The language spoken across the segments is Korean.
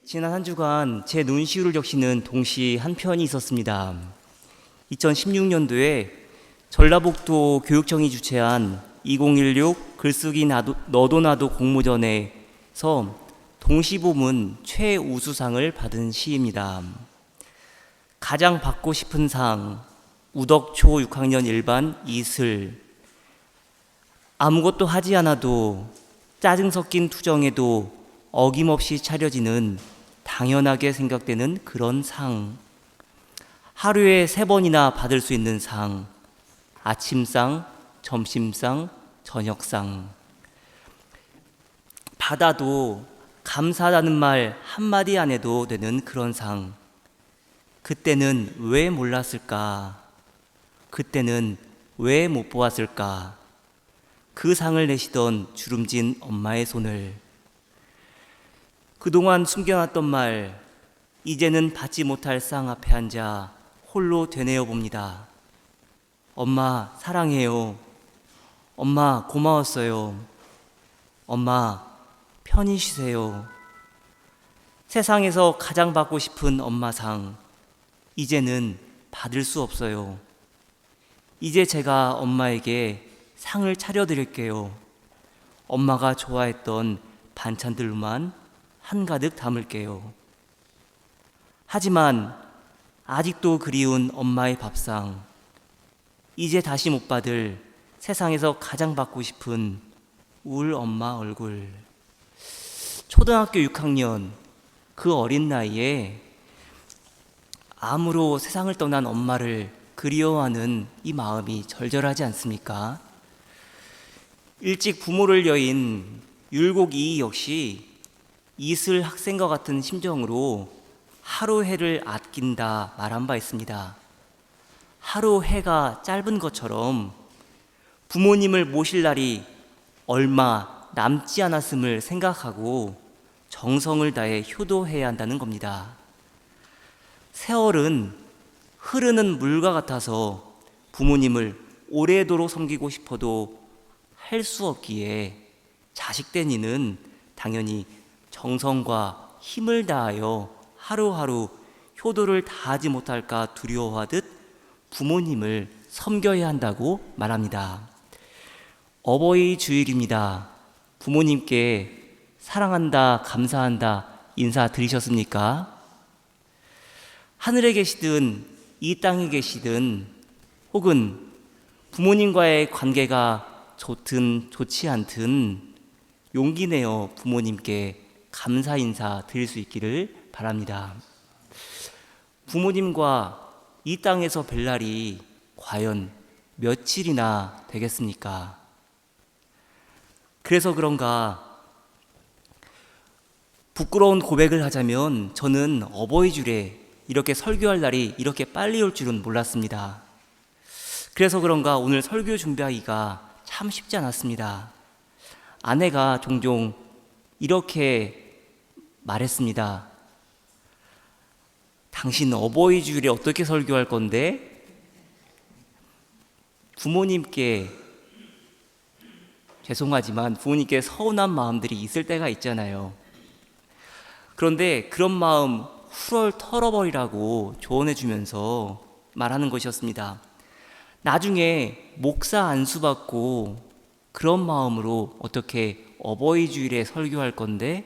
지난 한 주간 제 눈시울을 적시는 동시 한 편이 있었습니다. 2016년도에 전라북도 교육청이 주최한 2016 글쓰기 너도 나도 공모전에서 동시부문 최우수상을 받은 시입니다. 가장 받고 싶은 상, 우덕초 6학년 1반 이슬. 아무것도 하지 않아도 짜증 섞인 투정에도 어김없이 차려지는 당연하게 생각되는 그런 상. 하루에 3번이나 받을 수 있는 상. 아침상, 점심상, 저녁상. 받아도 감사하다는 말 한마디 안 해도 되는 그런 상. 그때는 왜 몰랐을까? 그때는 왜 못 보았을까? 그 상을 내시던 주름진 엄마의 손을, 그동안 숨겨놨던 말, 이제는 받지 못할 상 앞에 앉아 홀로 되뇌어 봅니다. 엄마 사랑해요. 엄마 고마웠어요. 엄마 편히 쉬세요. 세상에서 가장 받고 싶은 엄마상, 이제는 받을 수 없어요. 이제 제가 엄마에게 상을 차려드릴게요. 엄마가 좋아했던 반찬들만 한가득 담을게요. 하지만 아직도 그리운 엄마의 밥상, 이제 다시 못 받을 세상에서 가장 받고 싶은 울 엄마 얼굴. 초등학교 6학년 그 어린 나이에 암으로 세상을 떠난 엄마를 그리워하는 이 마음이 절절하지 않습니까? 일찍 부모를 여인 율곡 이이 역시 이슬 학생과 같은 심정으로 하루 해를 아낀다 말한 바 있습니다. 하루 해가 짧은 것처럼 부모님을 모실 날이 얼마 남지 않았음을 생각하고 정성을 다해 효도해야 한다는 겁니다. 세월은 흐르는 물과 같아서 부모님을 오래도록 섬기고 싶어도 할 수 없기에 자식된 이는 당연히 정성과 힘을 다하여 하루하루 효도를 다하지 못할까 두려워하듯 부모님을 섬겨야 한다고 말합니다. 어버이 주일입니다. 부모님께 사랑한다, 감사한다 인사 드리셨습니까? 하늘에 계시든 이 땅에 계시든 혹은 부모님과의 관계가 좋든 좋지 않든 용기 내어 부모님께 감사 인사 드릴 수 있기를 바랍니다. 부모님과 이 땅에서 뵐 날이 과연 며칠이나 되겠습니까? 그래서 그런가 부끄러운 고백을 하자면 저는 어버이 주일에 이렇게 설교할 날이 이렇게 빨리 올 줄은 몰랐습니다. 그래서 그런가 오늘 설교 준비하기가 참 쉽지 않았습니다. 아내가 종종 이렇게 말했습니다. 당신 어버이 주일에 어떻게 설교할 건데? 부모님께 죄송하지만 부모님께 서운한 마음들이 있을 때가 있잖아요. 그런데 그런 마음 훌훌 털어버리라고 조언해 주면서 말하는 것이었습니다. 나중에 목사 안수 받고 그런 마음으로 어떻게 어버이 주일에 설교할 건데?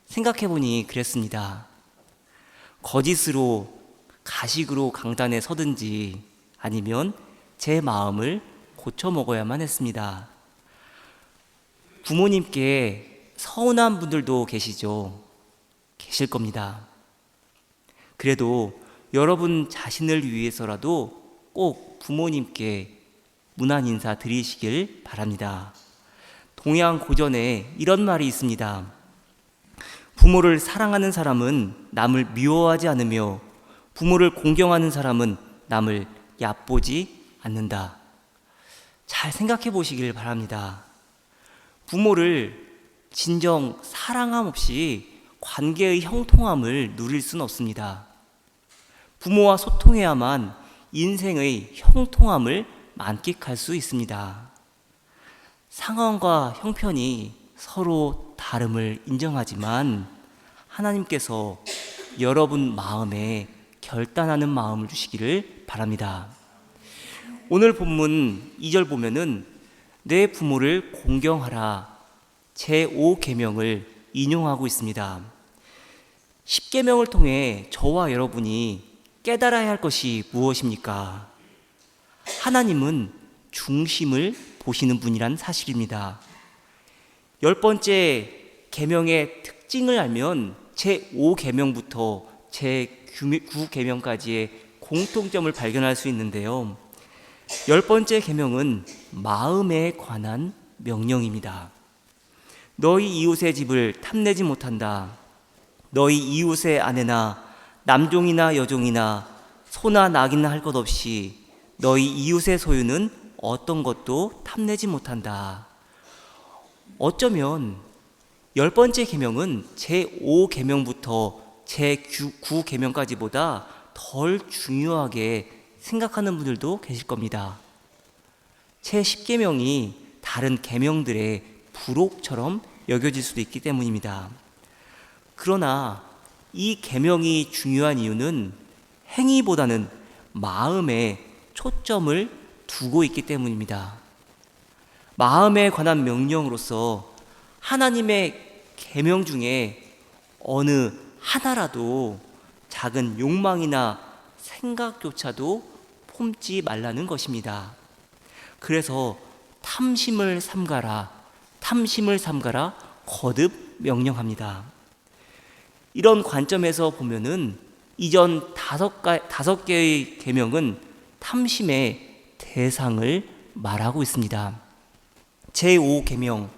생각해보니 그랬습니다. 거짓으로 가식으로 강단에 서든지 아니면 제 마음을 고쳐 먹어야만 했습니다. 부모님께 서운한 분들도 계시죠. 계실 겁니다. 그래도 여러분 자신을 위해서라도 꼭 부모님께 문안 인사 드리시길 바랍니다. 동양 고전에 이런 말이 있습니다. 부모를 사랑하는 사람은 남을 미워하지 않으며 부모를 공경하는 사람은 남을 얕보지 않는다. 잘 생각해 보시길 바랍니다. 부모를 진정 사랑함 없이 관계의 형통함을 누릴 수는 없습니다. 부모와 소통해야만 인생의 형통함을 만끽할 수 있습니다. 상황과 형편이 서로 다름을 인정하지만 하나님께서 여러분 마음에 결단하는 마음을 주시기를 바랍니다. 오늘 본문 2절 보면은 내 부모를 공경하라 제5계명을 인용하고 있습니다. 10계명을 통해 저와 여러분이 깨달아야 할 것이 무엇입니까? 하나님은 중심을 보시는 분이란 사실입니다. 10번째 계명의 특징을 알면 제5계명부터 제9계명까지의 공통점을 발견할 수 있는데요. 10번째 계명은 마음에 관한 명령입니다. 너희 이웃의 집을 탐내지 못한다. 너희 이웃의 아내나 남종이나 여종이나 소나 낙이나 할 것 없이 너희 이웃의 소유는 어떤 것도 탐내지 못한다. 어쩌면 10번째 계명은 제5계명부터 제9계명까지보다 덜 중요하게 생각하는 분들도 계실 겁니다. 제10계명이 다른 계명들의 부록처럼 여겨질 수도 있기 때문입니다. 그러나 이 계명이 중요한 이유는 행위보다는 마음에 초점을 두고 있기 때문입니다. 마음에 관한 명령으로서 하나님의 계명 중에 어느 하나라도 작은 욕망이나 생각조차도 품지 말라는 것입니다. 그래서 탐심을 삼가라 거듭 명령합니다. 이런 관점에서 보면은 이전 다섯 개의 계명은 탐심의 대상을 말하고 있습니다. 제5계명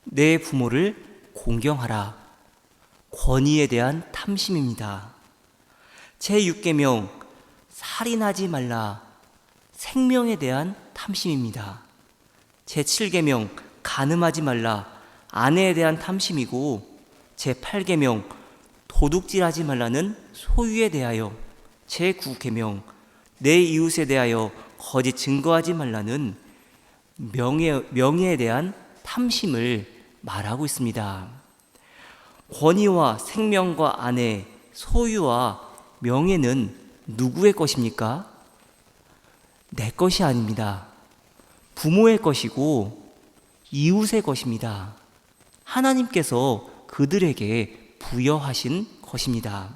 내 부모를 공경하라 권위에 대한 탐심입니다. 제6계명 살인하지 말라 생명에 대한 탐심입니다. 제7계명 간음하지 말라 아내에 대한 탐심이고, 제8계명 도둑질하지 말라는 소유에 대하여, 제9계명 내 이웃에 대하여 거짓 증거하지 말라는 명예에 대한 탐심을 말하고 있습니다. 권위와 생명과 아내, 소유와 명예는 누구의 것입니까? 내 것이 아닙니다. 부모의 것이고 이웃의 것입니다. 하나님께서 그들에게 부여하신 것입니다.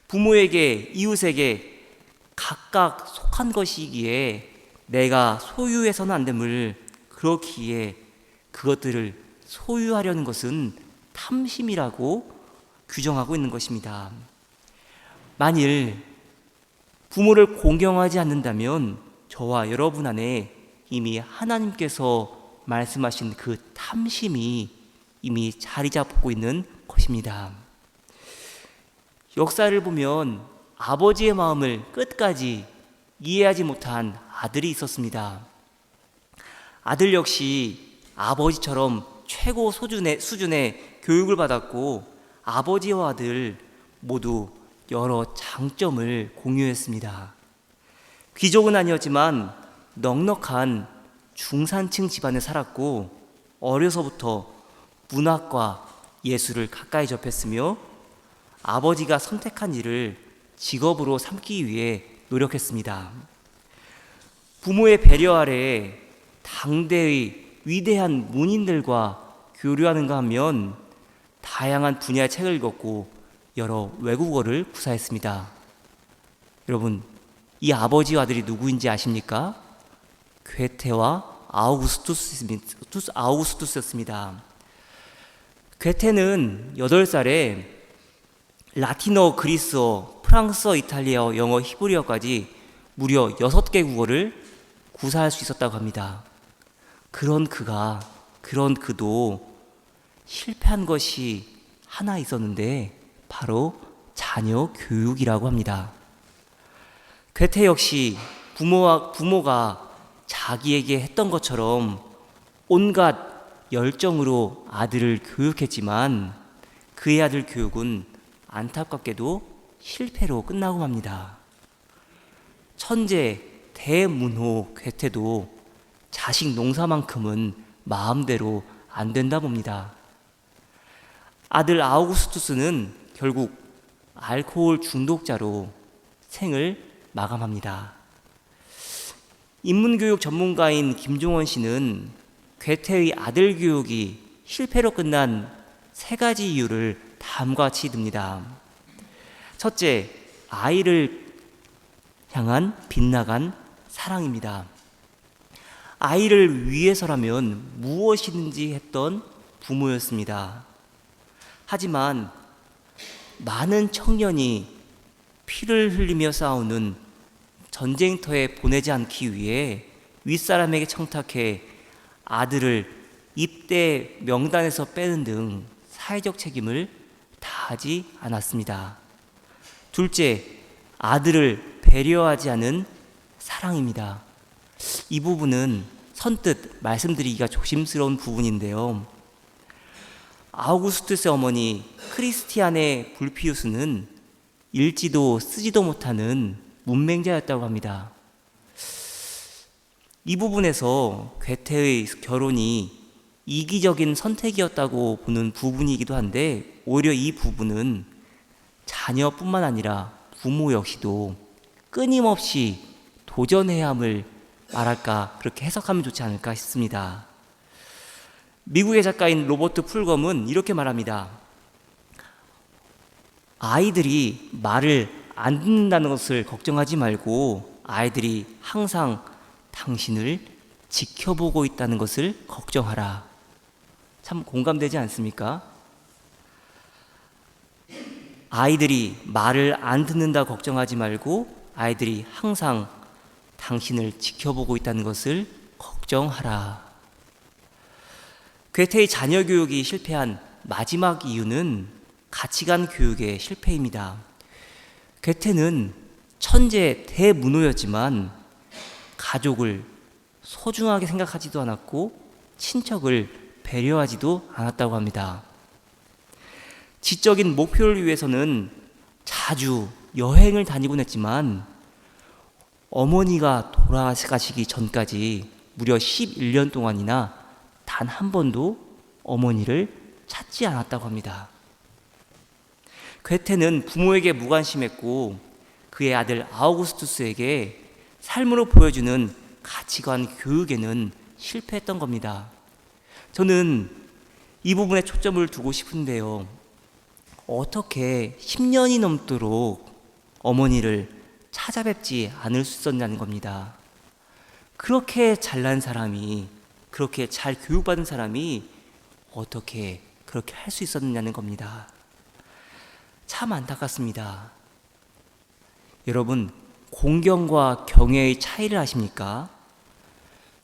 부모에게, 이웃에게 각각 속한 것이기에 내가 소유해서는 안 됨을, 그렇기에 그것들을 소유하려는 것은 탐심이라고 규정하고 있는 것입니다. 만일 부모를 공경하지 않는다면 저와 여러분 안에 이미 하나님께서 말씀하신 그 탐심이 이미 자리 잡고 있는 것입니다. 역사를 보면 아버지의 마음을 끝까지 이해하지 못한 아들이 있었습니다. 아들 역시 아버지처럼 최고 수준의 교육을 받았고, 아버지와 아들 모두 여러 장점을 공유했습니다. 귀족은 아니었지만 넉넉한 중산층 집안에 살았고, 어려서부터 문학과 예술을 가까이 접했으며 아버지가 선택한 일을 직업으로 삼기 위해 노력했습니다. 부모의 배려 아래 당대의 위대한 문인들과 교류하는가 하면 다양한 분야의 책을 읽었고 여러 외국어를 구사했습니다. 여러분, 이 아버지와 아들이 누구인지 아십니까? 괴테와 아우구스투스였습니다. 괴테는 8살에 라틴어, 그리스어, 프랑스어, 이탈리아어, 영어, 히브리어까지 무려 6개 국어를 구사할 수 있었다고 합니다. 그런 그도 실패한 것이 하나 있었는데 바로 자녀 교육이라고 합니다. 괴테 역시 부모가 자기에게 했던 것처럼 온갖 열정으로 아들을 교육했지만 그의 아들 교육은 안타깝게도 실패로 끝나고 맙니다. 천재 대문호 괴테도 자식 농사만큼은 마음대로 안 된다 봅니다. 아들 아우구스투스는 결국 알코올 중독자로 생을 마감합니다. 인문교육 전문가인 김종원 씨는 괴테의 아들 교육이 실패로 끝난 세 가지 이유를 다음과 같이 듭니다. 첫째, 아이를 향한 빗나간 사랑입니다. 아이를 위해서라면 무엇이든지 했던 부모였습니다. 하지만 많은 청년이 피를 흘리며 싸우는 전쟁터에 보내지 않기 위해 윗사람에게 청탁해 아들을 입대 명단에서 빼는 등 사회적 책임을 다하지 않았습니다. 둘째, 아들을 배려하지 않은 사랑입니다. 이 부분은 선뜻 말씀드리기가 조심스러운 부분인데요. 아우구스투스의 어머니 크리스티아네 불피우스는 읽지도 쓰지도 못하는 문맹자였다고 합니다. 이 부분에서 괴테의 결혼이 이기적인 선택이었다고 보는 부분이기도 한데, 오히려 이 부분은 자녀뿐만 아니라 부모 역시도 끊임없이 도전해야 함을 말할까, 그렇게 해석하면 좋지 않을까 싶습니다. 미국의 작가인 로버트 풀검은 이렇게 말합니다. 아이들이 말을 안 듣는다는 것을 걱정하지 말고 아이들이 항상 당신을 지켜보고 있다는 것을 걱정하라. 참 공감되지 않습니까? 아이들이 말을 안 듣는다 걱정하지 말고 아이들이 항상 당신을 지켜보고 있다는 것을 걱정하라. 괴테의 자녀 교육이 실패한 마지막 이유는 가치관 교육의 실패입니다. 괴테는 천재 대문호였지만 가족을 소중하게 생각하지도 않았고 친척을 배려하지도 않았다고 합니다. 지적인 목표를 위해서는 자주 여행을 다니곤 했지만 어머니가 돌아가시기 전까지 무려 11년 동안이나 단 한 번도 어머니를 찾지 않았다고 합니다. 괴테는 부모에게 무관심했고 그의 아들 아우구스투스에게 삶으로 보여주는 가치관 교육에는 실패했던 겁니다. 저는 이 부분에 초점을 두고 싶은데요. 어떻게 10년이 넘도록 어머니를 찾아뵙지 않을 수 있었냐는 겁니다. 그렇게 잘난 사람이, 그렇게 잘 교육받은 사람이 어떻게 그렇게 할 수 있었느냐는 겁니다. 참 안타깝습니다. 여러분, 공경과 경외의 차이를 아십니까?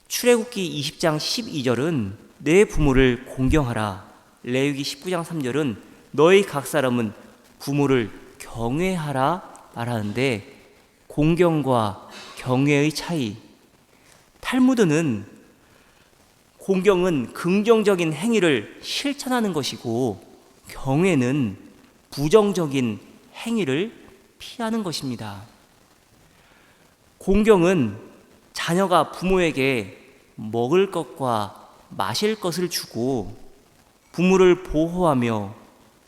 출애굽기 20장 12절은 내 부모를 공경하라. 레위기 19장 3절은 너희 각 사람은 부모를 경외하라 말하는데, 공경과 경외의 차이. 탈무드는 공경은 긍정적인 행위를 실천하는 것이고 경외는 부정적인 행위를 피하는 것입니다. 공경은 자녀가 부모에게 먹을 것과 마실 것을 주고 부모를 보호하며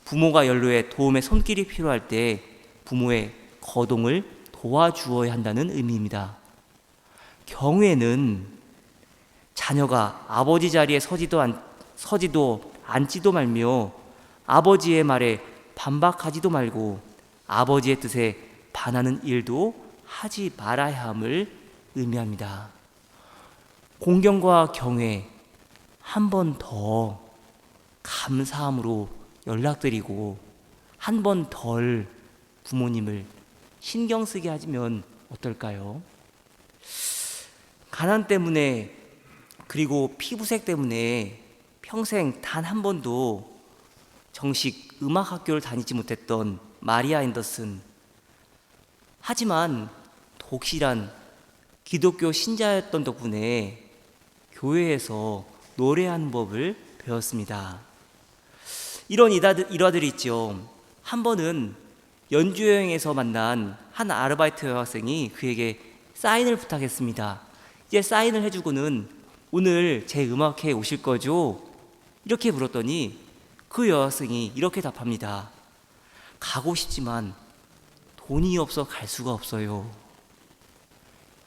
부모가 연로에 도움의 손길이 필요할 때 부모의 거동을 도와주어야 한다는 의미입니다. 경외는 자녀가 아버지 자리에 서지도 앉지도 말며 아버지의 말에 반박하지도 말고 아버지의 뜻에 반하는 일도 하지 말아야 함을 의미합니다. 공경과 경외, 한 번 더 감사함으로 연락드리고 한 번 덜 부모님을 신경 쓰게 하면 어떨까요? 가난 때문에, 그리고 피부색 때문에 평생 단 한 번도 정식 음악학교를 다니지 못했던 마리아 앤더슨. 하지만 독실한 기독교 신자였던 덕분에 교회에서 노래하는 법을 배웠습니다. 이런 일화들이 있죠. 한 번은 연주 여행에서 만난 한 아르바이트 여학생이 그에게 사인을 부탁했습니다. 이제 사인을 해주고는 오늘 제 음악회에 오실 거죠? 이렇게 물었더니 그 여학생이 이렇게 답합니다. 가고 싶지만 돈이 없어 갈 수가 없어요.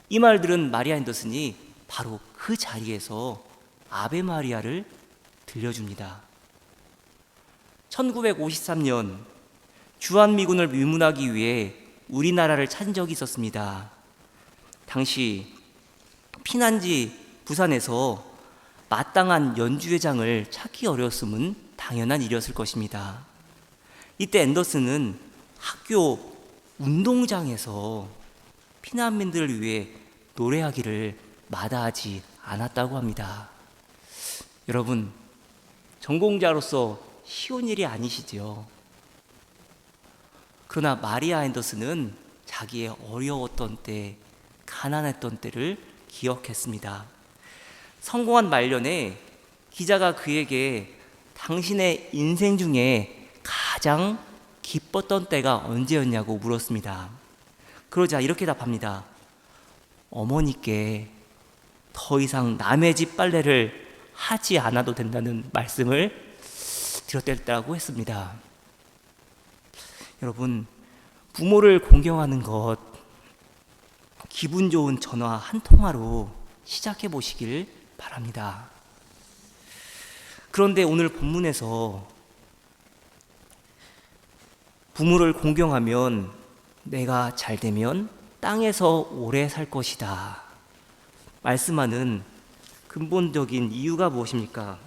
이 말 들은 마리아 앤더슨이 바로 그 자리에서 아베 마리아를 들려줍니다. 1953년 주한미군을 위문하기 위해 우리나라를 찾은 적이 있었습니다. 당시 피난지 부산에서 마땅한 연주회장을 찾기 어려웠음은 당연한 일이었을 것입니다. 이때 앤더슨은 학교 운동장에서 피난민들을 위해 노래하기를 마다하지 않았다고 합니다. 여러분, 전공자로서 쉬운 일이 아니시죠? 그러나 마리아 앤더슨은 자기의 어려웠던 때, 가난했던 때를 기억했습니다. 성공한 말년에 기자가 그에게 당신의 인생 중에 가장 기뻤던 때가 언제였냐고 물었습니다. 그러자 이렇게 답합니다. 어머니께 더 이상 남의 집 빨래를 하지 않아도 된다는 말씀을 드렸다고 했습니다. 여러분, 부모를 공경하는 것, 기분 좋은 전화 한 통화로 시작해 보시길 바랍니다. 그런데 오늘 본문에서 부모를 공경하면 내가 잘 되면 땅에서 오래 살 것이다 말씀하는 근본적인 이유가 무엇입니까?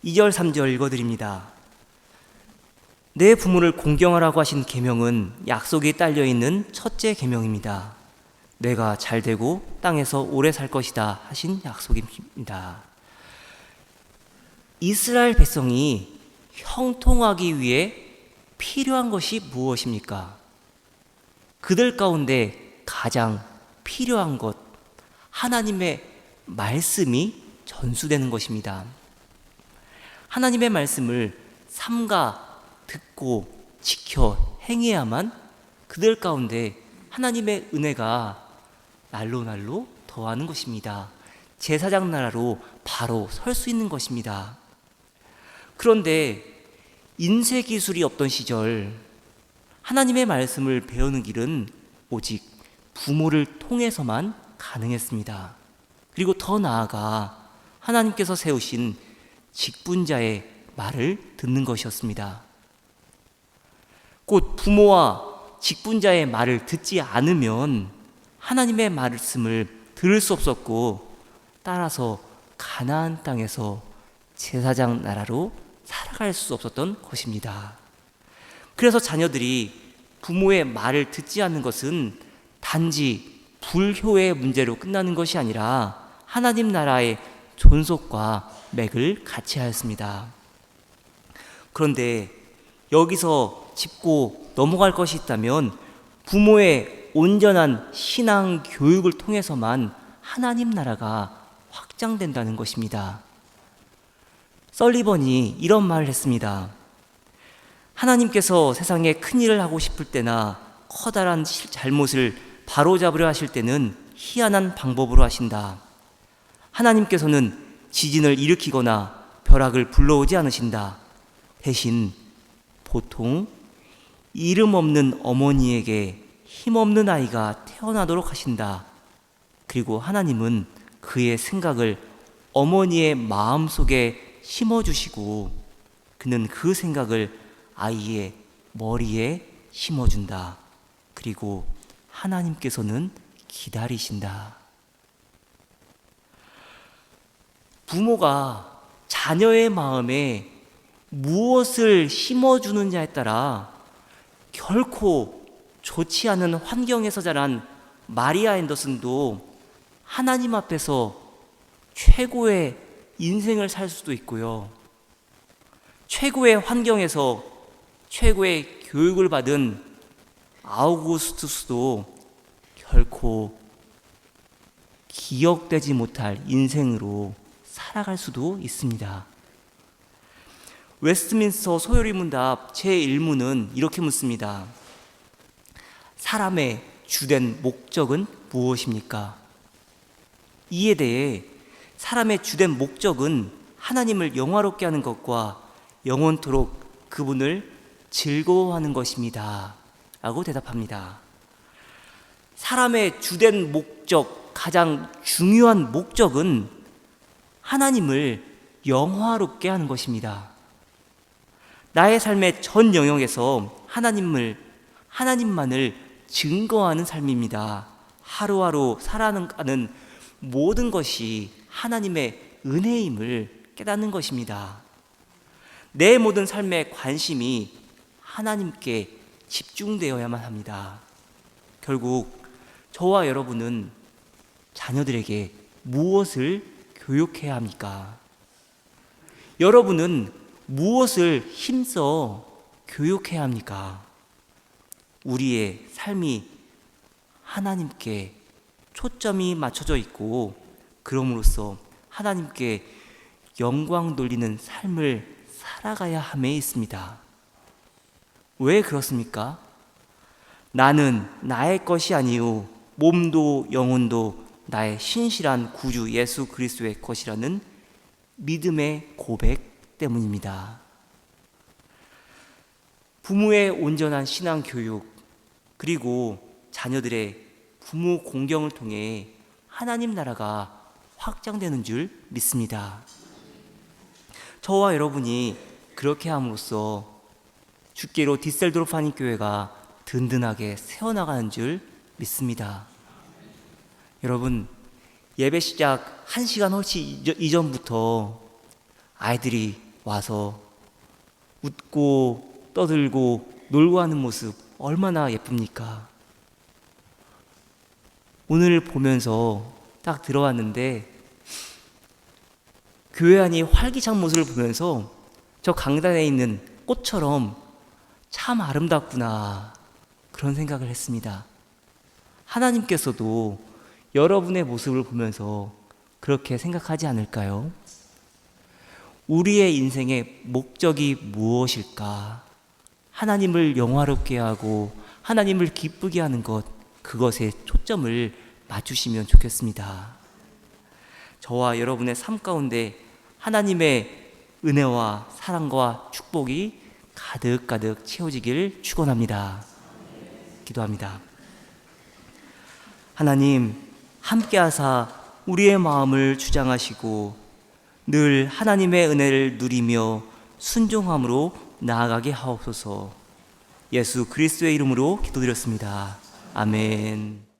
2절 3절 읽어드립니다. 내 부모를 공경하라고 하신 계명은 약속이 딸려있는 첫째 계명입니다. 내가 잘 되고 땅에서 오래 살 것이다 하신 약속입니다. 이스라엘 백성이 형통하기 위해 필요한 것이 무엇입니까? 그들 가운데 가장 필요한 것, 하나님의 말씀이 전수되는 것입니다. 하나님의 말씀을 삼가 듣고 지켜 행해야만 그들 가운데 하나님의 은혜가 날로 더하는 것입니다. 제사장 나라로 바로 설 수 있는 것입니다. 그런데 인쇄 기술이 없던 시절 하나님의 말씀을 배우는 길은 오직 부모를 통해서만 가능했습니다. 그리고 더 나아가 하나님께서 세우신 직분자의 말을 듣는 것이었습니다. 곧 부모와 직분자의 말을 듣지 않으면 하나님의 말씀을 들을 수 없었고, 따라서 가나안 땅에서 제사장 나라로 살아갈 수 없었던 것입니다. 그래서 자녀들이 부모의 말을 듣지 않는 것은 단지 불효의 문제로 끝나는 것이 아니라 하나님 나라의 존속과 맥을 같이 하였습니다. 그런데 여기서 짚고 넘어갈 것이 있다면 부모의 온전한 신앙 교육을 통해서만 하나님 나라가 확장된다는 것입니다. 설리번이 이런 말을 했습니다. 하나님께서 세상에 큰 일을 하고 싶을 때나 커다란 잘못을 바로잡으려 하실 때는 희한한 방법으로 하신다. 하나님께서는 지진을 일으키거나 벼락을 불러오지 않으신다. 대신 보통 이름 없는 어머니에게 힘없는 아이가 태어나도록 하신다. 그리고 하나님은 그의 생각을 어머니의 마음속에 심어주시고 그는 그 생각을 아이의 머리에 심어준다. 그리고 하나님께서는 기다리신다. 부모가 자녀의 마음에 무엇을 심어주느냐에 따라 결코 좋지 않은 환경에서 자란 마리아 앤더슨도 하나님 앞에서 최고의 인생을 살 수도 있고요, 최고의 환경에서 최고의 교육을 받은 아우구스투스도 결코 기억되지 못할 인생으로 살아갈 수도 있습니다. 웨스트민스터 소요리 문답 제1문은 이렇게 묻습니다. 사람의 주된 목적은 무엇입니까? 이에 대해 사람의 주된 목적은 하나님을 영화롭게 하는 것과 영원토록 그분을 즐거워하는 것입니다. 라고 대답합니다. 사람의 주된 목적, 가장 중요한 목적은 하나님을 영화롭게 하는 것입니다. 나의 삶의 전 영역에서 하나님만을 증거하는 삶입니다. 하루하루 살아가는 모든 것이 하나님의 은혜임을 깨닫는 것입니다. 내 모든 삶의 관심이 하나님께 집중되어야만 합니다. 결국 저와 여러분은 자녀들에게 무엇을 교육해야 합니까? 여러분은 무엇을 힘써 교육해야 합니까? 우리의 삶이 하나님께 초점이 맞춰져 있고, 그럼으로써 하나님께 영광 돌리는 삶을 살아가야 함에 있습니다. 왜 그렇습니까? 나는 나의 것이 아니요 몸도 영혼도 나의 신실한 구주 예수 그리스도의 것이라는 믿음의 고백 때문입니다. 부모의 온전한 신앙 교육, 그리고 자녀들의 부모 공경을 통해 하나님 나라가 확장되는 줄 믿습니다. 저와 여러분이 그렇게 함으로써 주께로 디셀도르프 한인교회가 든든하게 세워나가는 줄 믿습니다. 여러분, 예배 시작 1시간 훨씬 이전부터 아이들이 와서 웃고 떠들고 놀고 하는 모습 얼마나 예쁩니까? 오늘 보면서 딱 들어왔는데 교회 안이 활기찬 모습을 보면서 저 강단에 있는 꽃처럼 참 아름답구나, 그런 생각을 했습니다. 하나님께서도 여러분의 모습을 보면서 그렇게 생각하지 않을까요? 우리의 인생의 목적이 무엇일까? 하나님을 영화롭게 하고 하나님을 기쁘게 하는 것, 그것에 초점을 맞추시면 좋겠습니다. 저와 여러분의 삶 가운데 하나님의 은혜와 사랑과 축복이 가득가득 채워지길 축원합니다. 기도합니다. 하나님, 함께하사 우리의 마음을 주장하시고 늘 하나님의 은혜를 누리며 순종함으로 나아가게 하옵소서. 예수 그리스도의 이름으로 기도드렸습니다. 아멘.